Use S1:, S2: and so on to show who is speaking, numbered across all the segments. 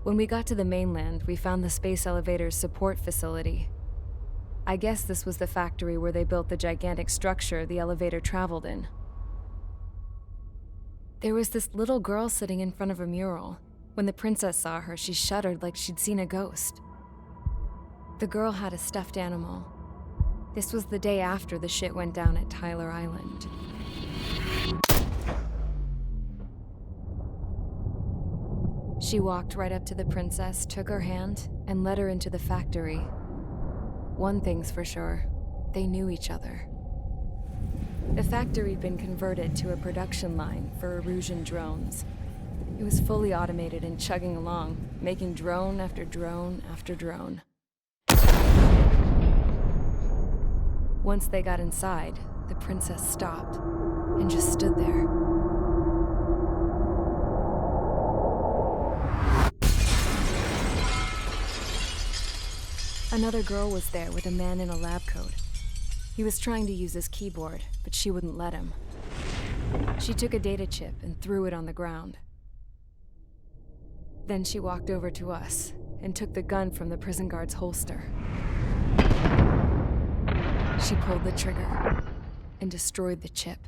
S1: When we got to the mainland, we found the space elevator's support facility. I guess this was the factory where they built the gigantic structure the elevator traveled in. There was this little girl sitting in front of a mural. When the princess saw her, she shuddered like she'd seen a ghost. The girl had a stuffed animal. This was the day after the shit went down at Tyler Island. She walked right up to the princess, took her hand, and led her into the factory. One thing's for sure, they knew each other. The factory'd been converted to a production line for Erusian drones. It was fully automated and chugging along, making drone after drone after drone. Once they got inside, the princess stopped and just stood there. Another girl was there with a man in a lab coat. He was trying to use his keyboard, but she wouldn't let him. She took a data chip and threw it on the ground. Then she walked over to us and took the gun from the prison guard's holster. She pulled the trigger and destroyed the chip.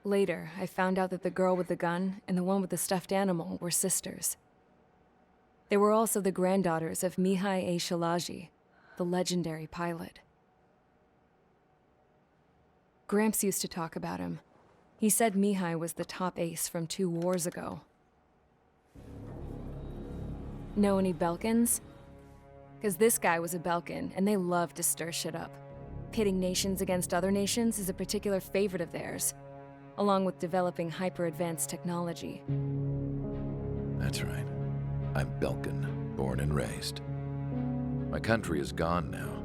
S1: Later, I found out that the girl with the gun and the one with the stuffed animal were sisters. They were also the granddaughters of Mihai A. Shalaji, the legendary pilot. Gramps used to talk about him. He said Mihai was the top ace from 2 wars ago. Know any Belkans? Because this guy was a Belkan, and they love to stir shit up. Pitting nations against other nations is a particular favorite of theirs, along with developing hyper-advanced technology.
S2: That's right. I'm Belkan, born and raised. My country is gone now.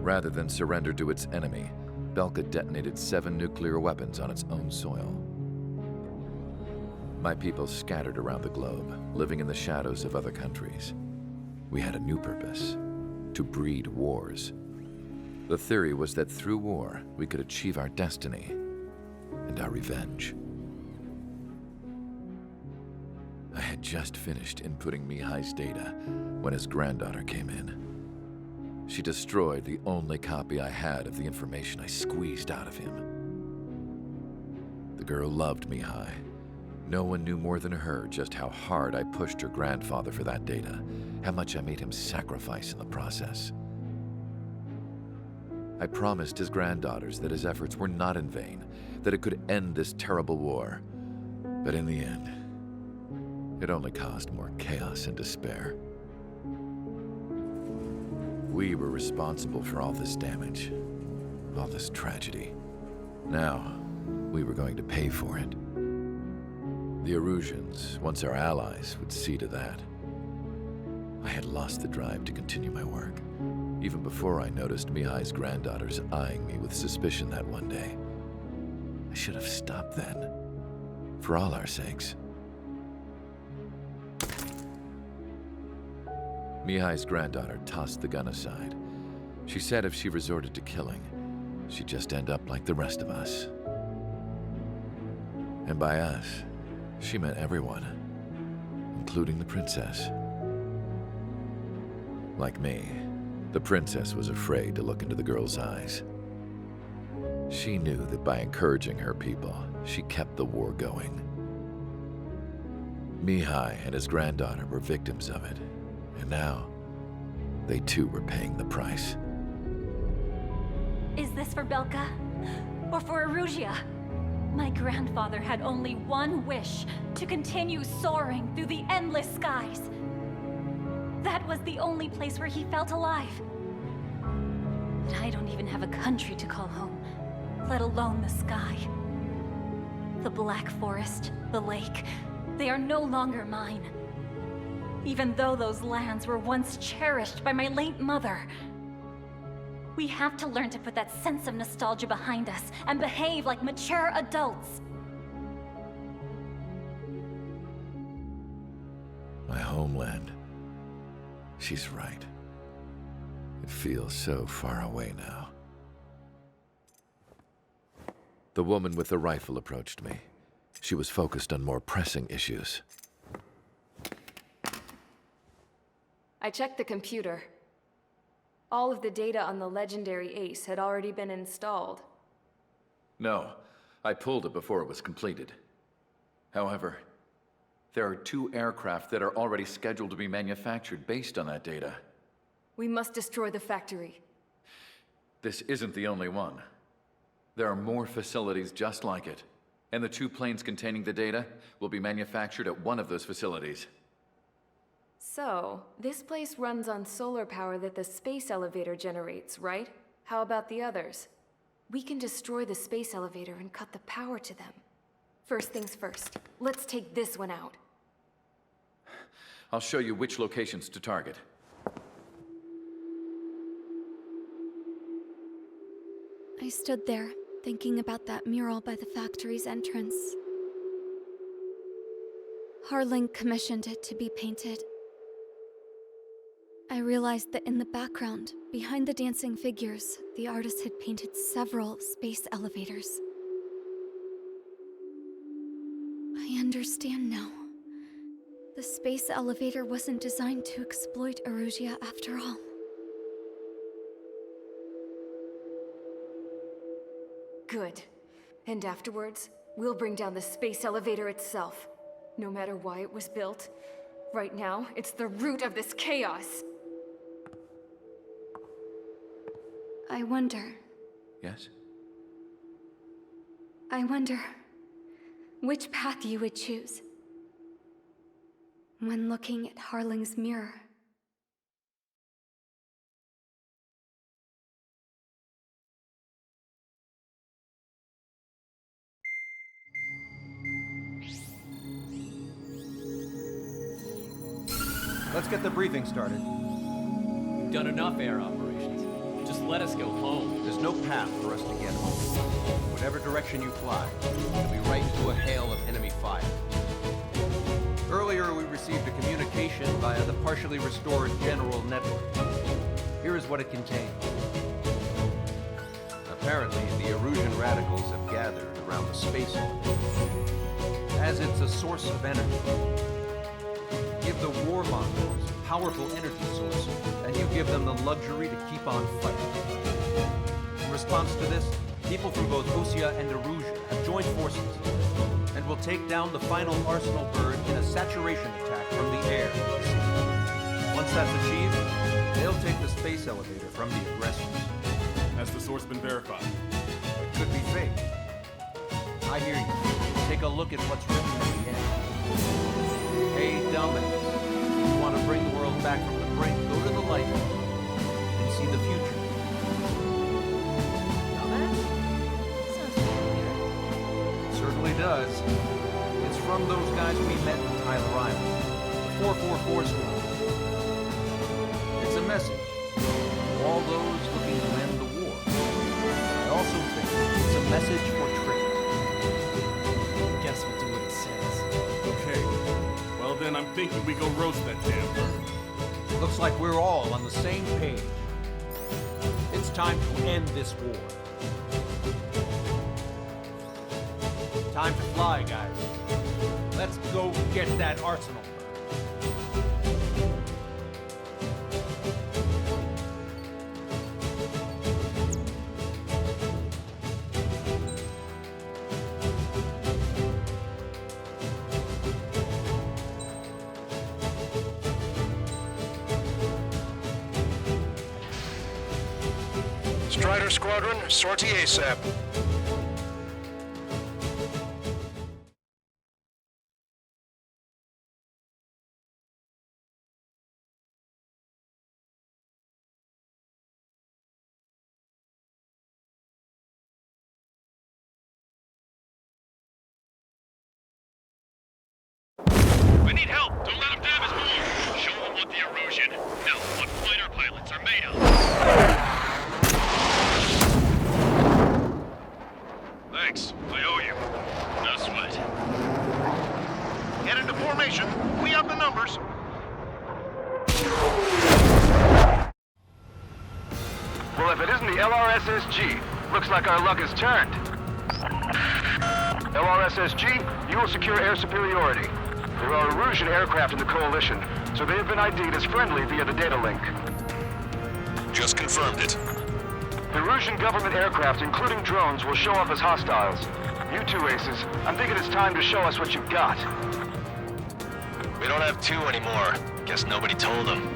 S2: Rather than surrender to its enemy, Belka detonated 7 nuclear weapons on its own soil. My people scattered around the globe, living in the shadows of other countries. We had a new purpose: to breed wars. The theory was that through war, we could achieve our destiny and our revenge. I had just finished inputting Mihai's data when his granddaughter came in. She destroyed the only copy I had of the information I squeezed out of him. The girl loved Mihai. No one knew more than her just how hard I pushed her grandfather for that data, how much I made him sacrifice in the process. I promised his granddaughters that his efforts were not in vain, that it could end this terrible war. But in the end, it only caused more chaos and despair. We were responsible for all this damage, all this tragedy. Now, we were going to pay for it. The Erusians, once our allies, would see to that. I had lost the drive to continue my work, even before I noticed Mihai's granddaughters eyeing me with suspicion that one day. I should have stopped then, for all our sakes. Mihai's granddaughter tossed the gun aside. She said if she resorted to killing, she'd just end up like the rest of us. And by us, she meant everyone, including the princess. Like me, the princess was afraid to look into the girl's eyes. She knew that by encouraging her people, she kept the war going. Mihai and his granddaughter were victims of it, and now they too were paying the price.
S3: Is this for Belka? Or for Erusia? My grandfather had only one wish: to continue soaring through the endless skies. That was the only place where he felt alive. But I don't even have a country to call home, let alone the sky. The Black Forest, the lake, they are no longer mine. Even though those lands were once cherished by my late mother. We have to learn to put that sense of nostalgia behind us and behave like mature adults.
S2: My homeland. She's right. It feels so far away now. The woman with the rifle approached me. She was focused on more pressing issues.
S1: I checked the computer. All of the data on the legendary Ace had already been installed.
S2: No, I pulled it before it was completed. However, there are 2 aircraft that are already scheduled to be manufactured based on that data.
S1: We must destroy the factory.
S2: This isn't the only one. There are more facilities just like it, and the 2 planes containing the data will be manufactured at one of those facilities.
S1: So, this place runs on solar power that the space elevator generates, right? How about the others? We can destroy the space elevator and cut the power to them. First things first, let's take this one out.
S2: I'll show you which locations to target.
S4: I stood there, thinking about that mural by the factory's entrance. Harling commissioned it to be painted. I realized that in the background, behind the dancing figures, the artist had painted several space elevators. I understand now. The space elevator wasn't designed to exploit Erusia after all.
S1: Good. And afterwards, we'll bring down the space elevator itself. No matter why it was built, right now, it's the root of this chaos.
S4: I wonder
S2: Yes?
S4: which path you would choose when looking at Harling's mirror.
S5: Let's get the briefing started.
S6: We've done enough air operations. Just let us go home.
S5: There's no path for us to get home. Whatever direction you fly, it'll be right into a hail of enemy fire. Earlier, we received a communication via the partially restored general network. Here is what it contained. Apparently, the Erusian radicals have gathered around the space elevator, as it's a source of energy. Give the warmongers a powerful energy source, and you give them the luxury to keep on fighting. In response to this, people from both Osia and Erusia have joined forces, and will take down the final Arsenal bird in a saturation attack from the air. Once that's achieved, they'll take the space elevator from the aggressors.
S7: Has the source been verified?
S5: It could be fake. I hear you. Take a look at what's written at the end. Hey, dumbass. If you want to bring the world back from the brink, go to the Lighthouse and see the future.
S3: Dumbass? Sounds familiar.
S5: It certainly does. It's from those guys we met in Tyler Island, the 444 squad. It's a message for all those looking to end the war. I also think it's a message for trade.
S6: Guess we'll do what it says.
S7: Okay. Well then, I'm thinking we go roast that damn bird.
S5: Looks like we're all on the same page. It's time to end this war. Time to fly, guys. Let's go get that arsenal.
S8: Strider Squadron, sortie ASAP.
S9: We need help! Don't let them damage more! Show them what the Erusian, no, what fighter pilots are made of! Thanks, I owe you. No sweat. Get into formation. We have the numbers. Well, if it isn't the LRSSG, looks like our luck has turned.
S8: LRSSG, you will secure air superiority. There are Erusian aircraft in the Coalition, so they have been ID'd as friendly via the data link.
S9: Just confirmed it.
S8: The Erusian government aircraft, including drones, will show up as hostiles. You two aces, I'm thinking it's time to show us what you've got.
S9: We don't have 2 anymore. Guess nobody told them.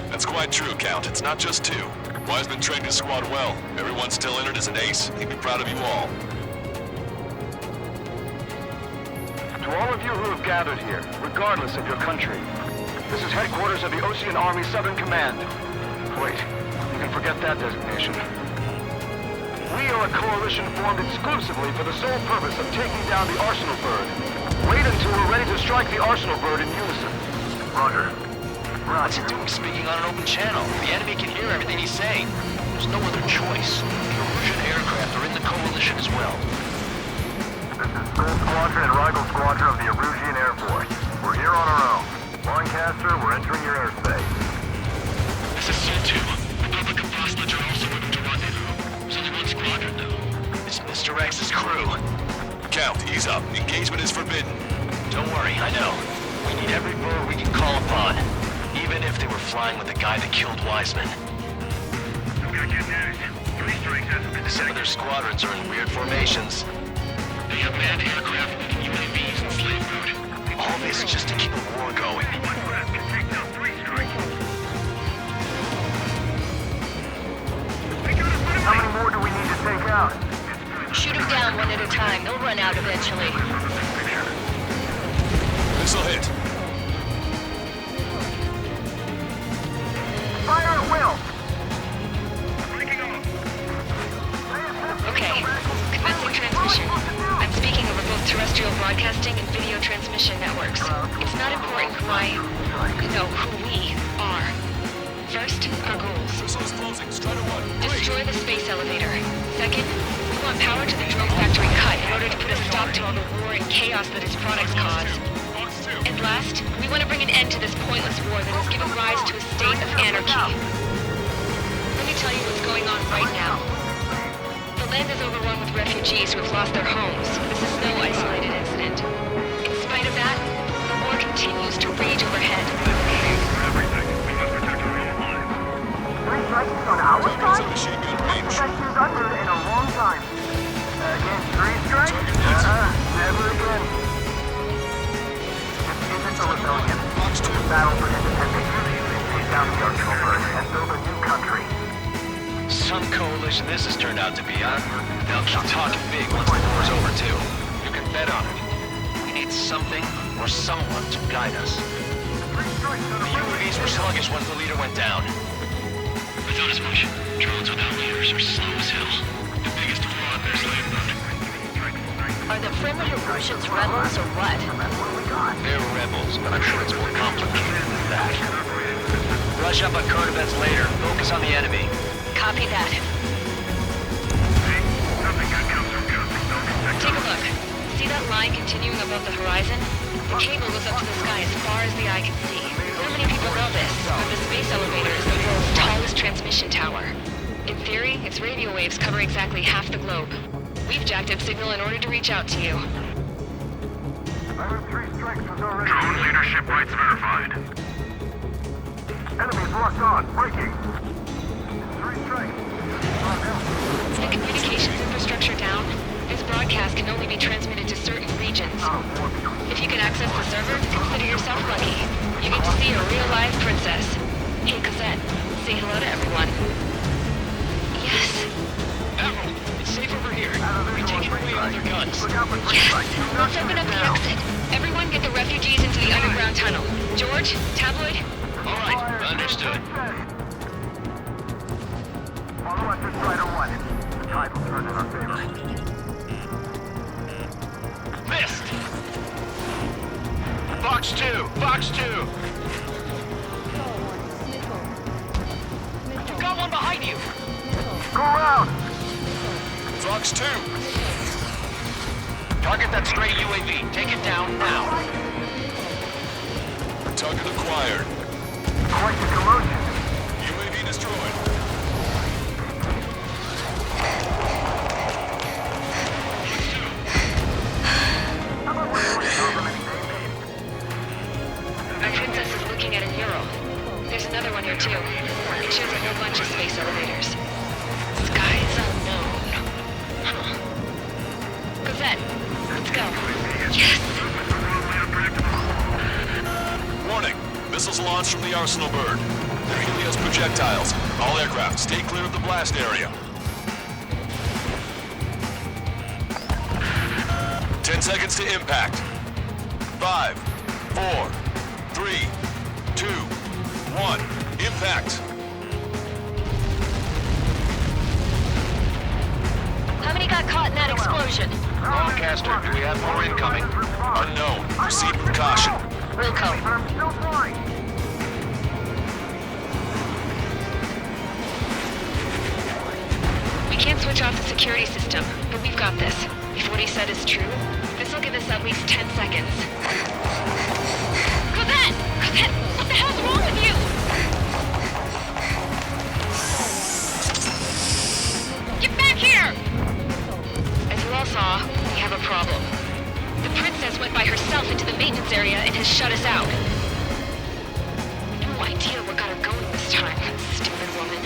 S9: That's quite true, Count. It's not just 2. Wiseman trained his squad well. Everyone's still entered as an ace. He'd be proud of you all.
S8: To all of you who have gathered here, regardless of your country, this is headquarters of the Ocean Army Southern Command. Wait, you can forget that designation. We are a coalition formed exclusively for the sole purpose of taking down the Arsenal Bird. Wait until we're ready to strike the Arsenal Bird in unison.
S9: Roger. What's it doing speaking on an open channel? The enemy can hear everything he's saying. There's no other choice. The Erusian aircraft are in the coalition as well.
S8: This is Gold Squadron and Rigel Squadron of the Erusian Air Force. We're here on our own. Lancaster, we're entering your airspace.
S9: This is Sol-2. Republic of Bosnich are also moving to rendezvous. There's only one squadron, though. It's Mr. X's crew. Count, ease up. Engagement is forbidden. Don't worry, I know. We need every bird we can call upon. Even if they were flying with the guy that killed Wiseman.
S8: We got good news. 3 strikes hasn't been
S9: Some of their squadrons are in weird formations. They have manned aircraft with UAVs in slave mode. All this just to keep a war going.
S8: How many more do we need to take out?
S3: Shoot them down one at a time. They'll run out eventually.
S9: This'll hit.
S8: Fire at will!
S10: Okay, commencing transmission. I'm speaking over both terrestrial broadcasting and video transmission networks. It's not important who who we are. First, our goals.
S9: Missiles closing. Strider 1.
S10: Destroy the space elevator. Second, we want power to the drone factory cut in order to put a stop to all the war and chaos that its products cause. And last, we want to bring an end to this pointless war that has given rise to a state of anarchy. Let me tell you what's going on right now. The land is overrun with refugees who have lost their homes. This is no isolated incident. In spite of that, the war continues to rage overhead.
S8: Everything. We must protect our own lives. 3 strikes on our side?
S9: Machine gun range.
S8: That shit's under in a long time. Again, 3 strikes? Never again. This isn't a rebellion.
S9: Box 2.
S8: Battle for independence. Take down the Arsenal Bird and build a new country.
S9: Some coalition this has turned out to be, huh? They'll keep talking big once the war's over, too. You can bet on it. We need something or someone to guide us. The UAVs were sluggish once the leader went down. I thought as much. Drones without leaders are slow as hell. The biggest war on their slave mode.
S3: Are the friendly Erusians rebels or what?
S9: They're rebels, but I'm sure it's more complicated than that. Brush up on current events later. Focus on the enemy.
S3: Copy that.
S10: Take a look. See that line continuing above the horizon? The cable goes up to the sky as far as the eye can see. Not many people know this, but the space elevator is the world's tallest transmission tower. In theory, its radio waves cover exactly half the globe. We've jacked up signal in order to reach out to you.
S8: I heard 3 strikes was already...
S9: Drone leadership rights verified.
S8: Enemies locked on. Breaking. 3 strikes.
S10: With the communications infrastructure down, this broadcast can only be transmitted to certain regions. If you can access the server, consider yourself lucky. You get to see a real live princess. Hey, Cosette, say hello to everyone. Yes.
S9: Admiral, it's safe over here. We're taking away all their guns.
S10: Yes! Let's open up the exit. Everyone get the refugees into the underground tunnel. George, Tabloid?
S9: All right, understood.
S8: Follow us to Strider 1. The tide will turn in our favor.
S9: Missed! Box 2! Box 2! You've got one behind you!
S8: Go around!
S9: Fox 2! Target that stray UAV. Take it down now. Target acquired.
S8: Quite the commotion.
S9: UAV destroyed.
S10: whole bunch of space elevators. Skies unknown. Huh. Cosette, let's go. Yes!
S9: Warning. Missiles launched from the Arsenal bird. They're Helios projectiles. All aircraft, stay clear of the blast area. 10 seconds to impact. 5, 4, 3, 2, 1. Impact.
S10: How many got caught in that explosion?
S9: Lancaster, do we have more incoming? Unknown. Proceed with caution.
S10: Wilco. We can't switch off the security system, but we've got this. If what he said is true, this will give us at least 10 seconds. Cosette! Cosette, what the hell's wrong with you? Get back here! As you all saw, we have a problem. The princess went by herself into the maintenance area and has shut us out. No idea what got her going this time, stupid woman.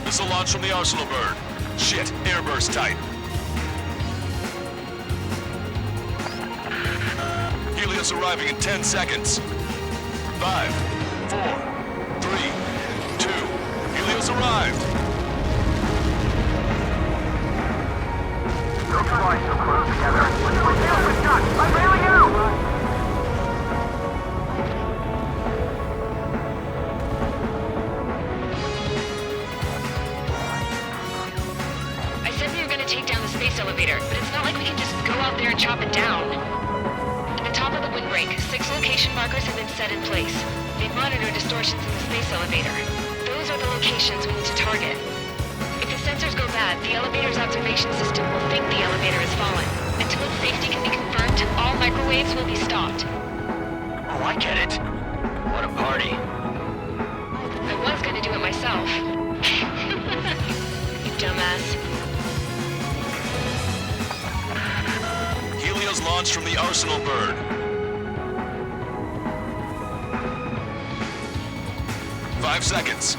S9: Missile launch from the Arsenal bird. Shit, airburst tight. Helios arriving in 10 seconds. 5, 4, 3, 2. Helios arrived.
S8: Don't fly so close together. I'm bailing out!
S10: I said we were gonna take down the space elevator, but it's not like we can just go out there and chop it down. At the top of the windbreak, 6 location markers have been set in place. They monitor distortions in the space elevator. Those are the locations we need to target. If the sensors go bad, the elevator's observation system will think the elevator has fallen. Until its safety can be confirmed, all microwaves will be stopped.
S9: Oh, I get it. What a party.
S10: I was gonna do it myself. You dumbass.
S9: Helios launched from the Arsenal bird. 5 seconds.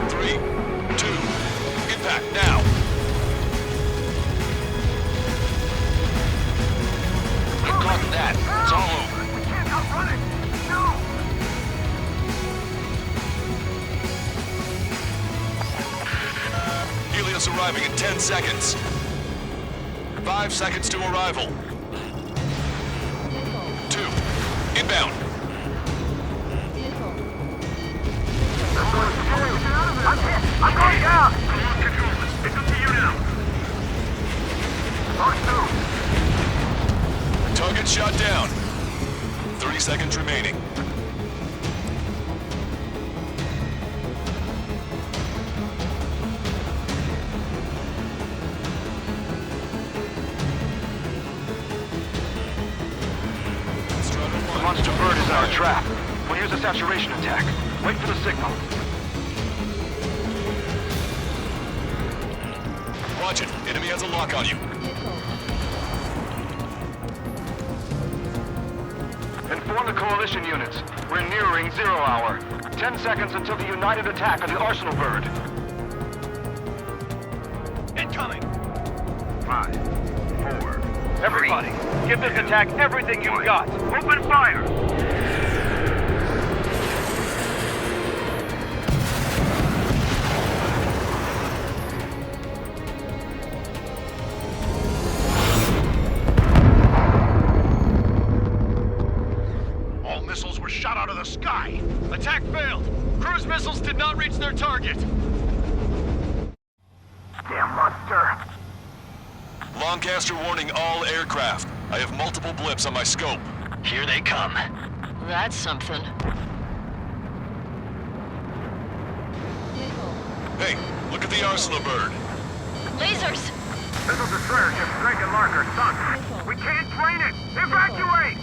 S9: 3, 2, impact now. Good luck with that. It's all over.
S8: We can't outrun it! No!
S9: Helios arriving in 10 seconds. 5 seconds to arrival. 2, inbound.
S8: I'm hit! I'm going down! Control this. It's up to you now. Mark 2.
S9: Target shot down. 30 seconds remaining.
S8: The monster bird is in our trap. We'll use a saturation attack. Wait for the signal.
S9: Watch it. Enemy has a lock on you.
S8: Inform the coalition units. We're nearing 0 hour. 10 seconds until the united attack on the Arsenal bird.
S9: Incoming.
S8: 5, 4. Everybody, give this attack everything you've got. Open fire!
S9: All missiles were shot out of the sky. Attack failed. Cruise missiles did not reach their target.
S8: Damn monster!
S9: Lancaster warning all aircraft. I have multiple blips on my scope. Here they come.
S10: That's something.
S9: Hey, look at the Arsenal bird.
S10: Lasers!
S8: Missile destroyer ship Drake and Marker sunk. We can't train it! Evacuate!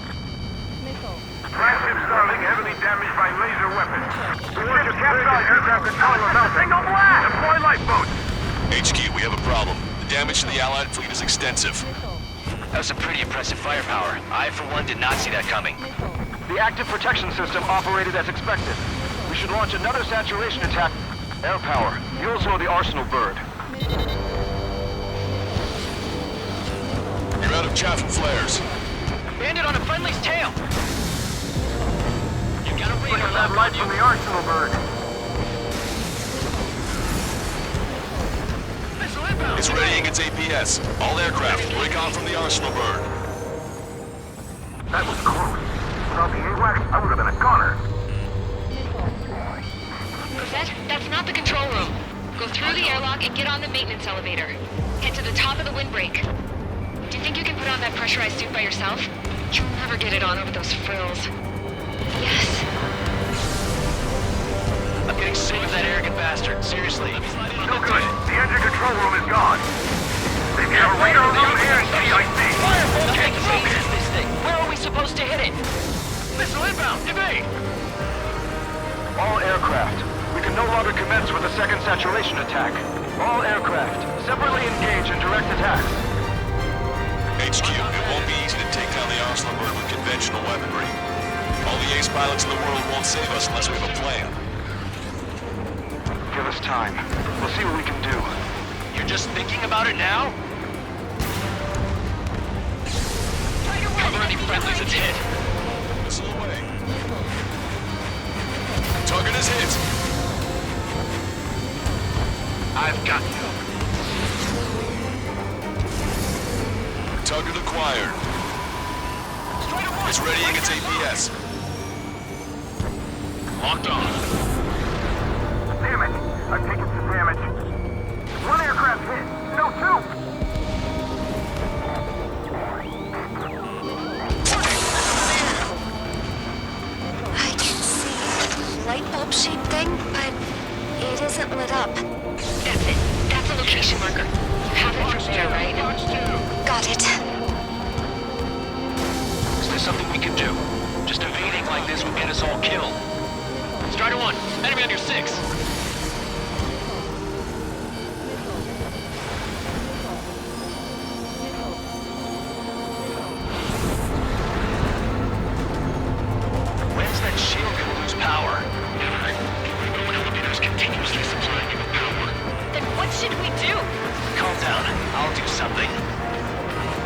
S8: Flagship Starling heavily damaged by laser weapons. We want to capsize aircraft control about single blast! Deploy lifeboats!
S9: HQ, we have a problem. The damage to the Allied fleet is extensive. That was some pretty impressive firepower. I, for one, did not see that coming.
S8: The active protection system operated as expected. We should launch another saturation attack. Air power. You'll slow the Arsenal bird.
S2: You're out of chaff and flares.
S9: Bandit on a friendly's tail! You got a
S8: Look
S9: radar
S8: at that
S9: lock
S8: light
S9: on you.
S8: from the Arsenal bird.
S9: Missile inbound!
S2: It's readying its APS. All aircraft, break off from the Arsenal bird.
S8: That was close. Without the AWACS, I would have been a goner.
S10: Cosette, that's not the control room. Go through the airlock and get on the maintenance elevator. Head to the top of the windbreak. Do you think you can put on that pressurized suit by yourself? You'll never get it on over those frills. Yes.
S9: I'm getting sick of that arrogant bastard. Seriously.
S8: No good. The engine control room is gone. They have a radar room and CIC.
S9: Okay, focus this thing. Where are we supposed to hit it? Missile inbound! Evade!
S8: All aircraft. We can no longer commence with a second saturation attack. All aircraft, separately engage in direct attacks.
S2: HQ, it won't be easy to take down the Arsenal bird with conventional weaponry. All the ace pilots in the world won't save us unless we have a plan.
S8: Give us time. We'll see what we can do.
S9: You're just thinking about it now? Cover any friendlies, it's hit.
S2: Missile away. Target is hit.
S9: I've got you.
S2: Target acquired. It's readying its APS.
S9: Locked on.
S8: Damn it! I've taken some damage. One aircraft hit. No, two!
S4: I can see a light bulb shaped thing, but it isn't lit up.
S10: That's it. That's a location marker. You have it from there, right?
S4: Got it.
S9: Is there something we can do? Just evading like this would get us all killed. Strider 1, enemy on your 6. When's that shield gonna lose power? Elevators continuously supplying you with power.
S10: Then what should we do?
S9: Calm down. I'll do something.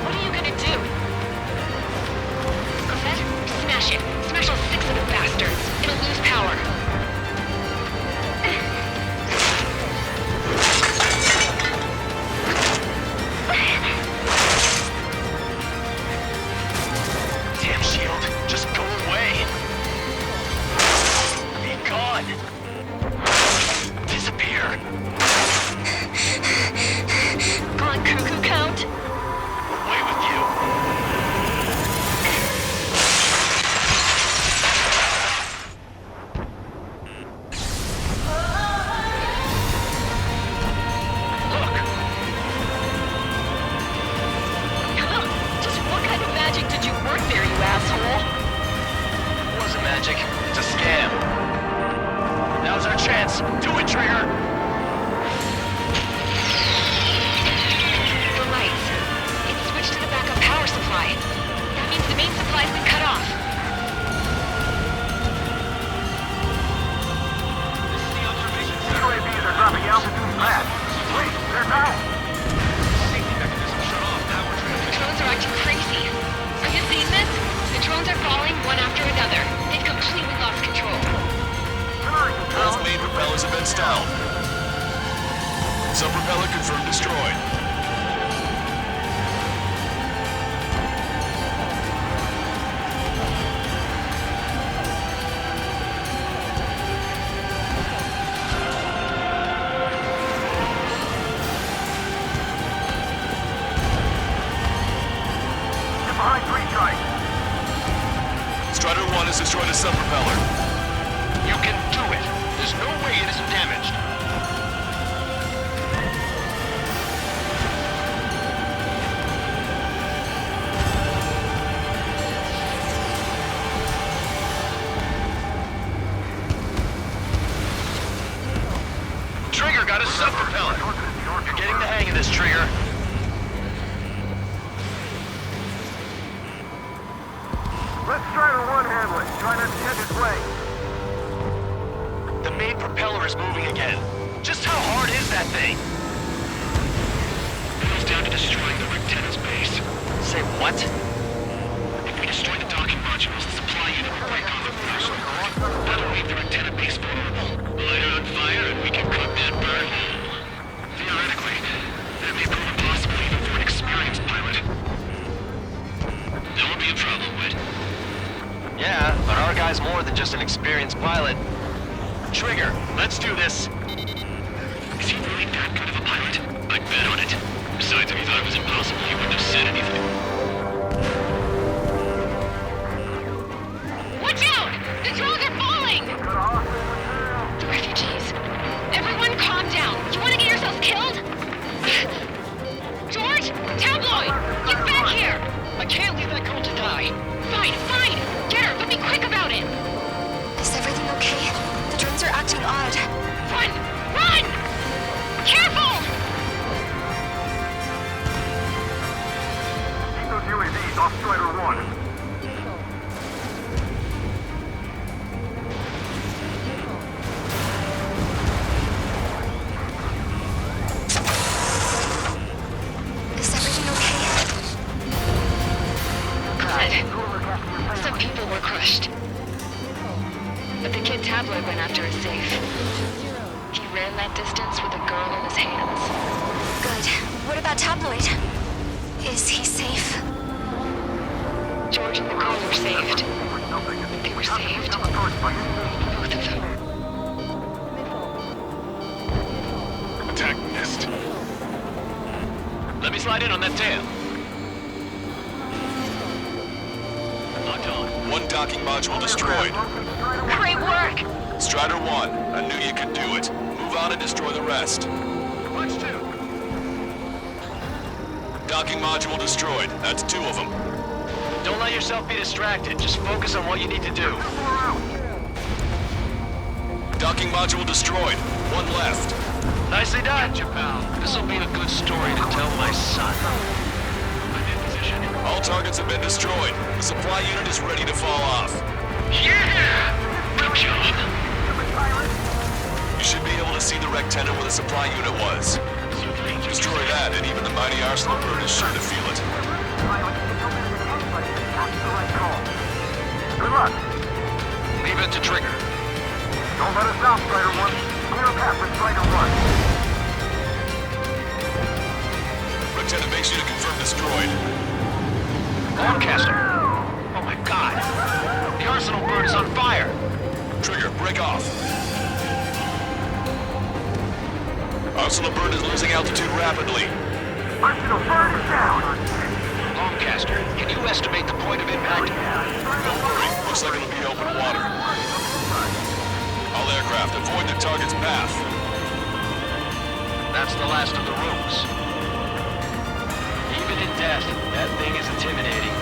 S10: What are you gonna do? Cosette, smash it. Smash all 6 of the bastards. It'll lose power.
S9: Damn shield. Just go away. Be gone. Disappear.
S10: Come on, Cuckoo Count.
S9: Away with you. Look.
S10: Just what kind of magic did you work there, you asshole?
S9: It wasn't magic. It's a scam. Now's our chance. Do it, Trigger.
S10: The lights. It's switched to the backup power supply. That means the main supply's been cut off.
S8: UAVs are dropping altitude fast. Wait, they're down!
S10: The drones are acting crazy. Are you seeing this? The drones are falling one after another. They've completely lost control.
S2: Both main propellers have been down. Sub-propeller confirmed destroyed.
S8: Get behind 3 strikes.
S2: Strider 1 has destroyed a sub-propeller.
S9: You can do it. There's no way it isn't damaged. Trigger got a sub-propeller. You're getting the hang of this, Trigger.
S8: Let Strider 1 handle it. Try not to get his way.
S9: The main propeller is moving again. Just how hard is that thing? It goes down to destroying the Lieutenant's base. Say what? If we destroy the docking modules, the supply unit will break off at first. That'll leave the Lieutenant base vulnerable. Light it on fire and we can cook that bird whole. Theoretically, that may prove impossible even for an experienced pilot. That won't be a problem, Whit. Yeah, but our guy's more than just an experienced pilot. Trigger, let's do this. Is he really that good of a pilot? I'd bet on it. Besides, if he thought it was impossible, he wouldn't have said anything.
S10: Watch out! The drones are falling! The refugees. Everyone calm down. You want to get yourselves killed? George! Tabloid! Get back here!
S9: I can't leave that girl to die.
S10: Fine, fine! Get her, but be quick about it!
S4: Is everything okay? The drones are acting odd.
S10: Run! Run! Careful!
S8: Keep those UAVs off Strider 1.
S4: Is everything okay?
S10: Good. Some people were crushed. But the kid Tabloid went after his safe. He ran that distance with a girl in his hands.
S4: Good. What about Tabloid? Is he safe?
S10: George and the girl were saved. They were saved. Both of them.
S9: Attack missed. Let me slide in on that tail. Locked on.
S11: One docking module destroyed.
S10: Great work!
S11: Strider 1, I knew you could do it. Move on and destroy the rest.
S8: Watch 2.
S11: Docking module destroyed. That's 2 of them.
S9: Don't let yourself be distracted. Just focus on what you need to do.
S11: Docking module destroyed. 1 left.
S9: Nicely done, pal. This'll be a good story to tell my son. I'm in position.
S11: All targets have been destroyed. The supply unit is ready to fall off.
S9: Yeah! Good job.
S11: You should be able to see the rectenna where the supply unit was. Destroy that, and even the mighty Arsenal bird is sure to feel it.
S8: Good luck.
S5: Leave it to Trigger.
S8: Don't let us down, Strider 1. Clear a path for Strider 1.
S11: Rectenna makes you to confirm destroyed.
S9: Lancaster! Oh my god! The Arsenal bird is on fire!
S11: Trigger, break off. Arsenal bird is losing altitude rapidly.
S8: Arsenal bird is down.
S9: Lancaster, can you estimate the point of impact?
S11: Don't worry, looks like it'll be open water. All aircraft, avoid the target's path.
S9: That's the last of the rooms. Even in death, that thing is intimidating.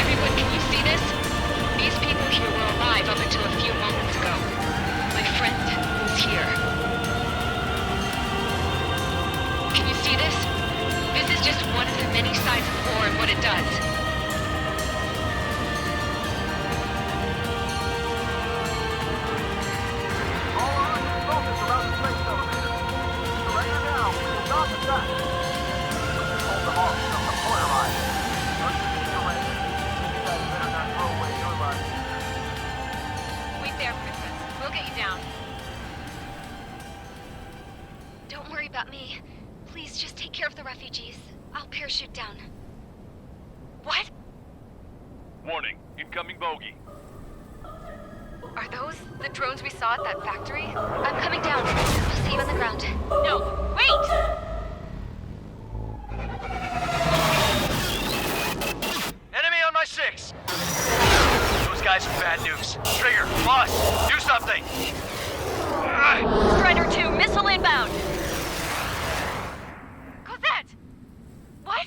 S10: Everyone, can you see this? These people here were alive up until a few moments ago. My friend is here. Can you see this? This is just one of the many sides of war and what it does. Wait there, Princess. We'll get you down.
S4: Don't worry about me. Please just take care of the refugees. I'll parachute down. What?
S7: Warning, incoming bogey.
S4: Are those the drones we saw at that factory? I'm coming down. I'll see you on the ground.
S10: No, wait!
S9: Enemy on my 6! Those guys are bad news. Trigger, boss, do something!
S3: Strider 2, missile inbound!
S10: Cosette! What?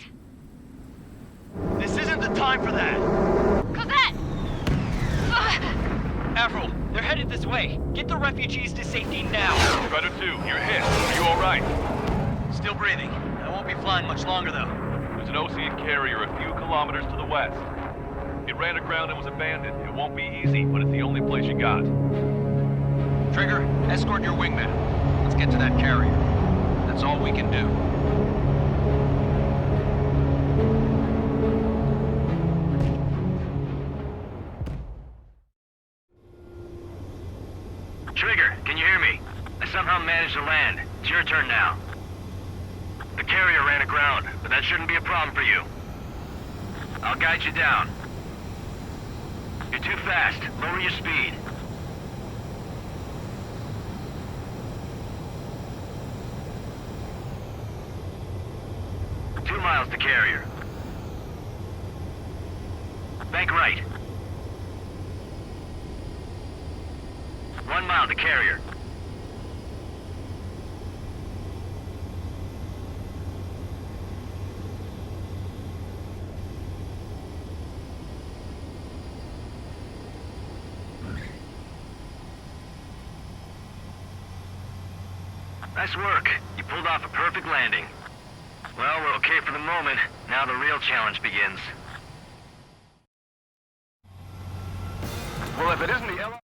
S9: This isn't the time for that!
S10: Cosette!
S6: Avril, they're headed this way. Get the refugees to safety now.
S7: Strider 2, you're hit. Are you alright?
S9: breathing. I won't be flying much longer, though.
S11: There's an Ocean carrier a few kilometers to the west. It ran aground and was abandoned. It won't be easy, but it's the only place you got.
S5: Trigger, escort your wingman. Let's get to that carrier. That's all we can do.
S9: Trigger, can you hear me? I somehow managed to land. It's your turn now. The carrier ran aground, but that shouldn't be a problem for you. I'll guide you down. You're too fast. Lower your speed. Miles to carrier. Bank right. 1 mile to carrier. Nice work. You pulled off a perfect landing. Well, we're okay for the moment. Now the real challenge begins.
S8: Well, if it isn't the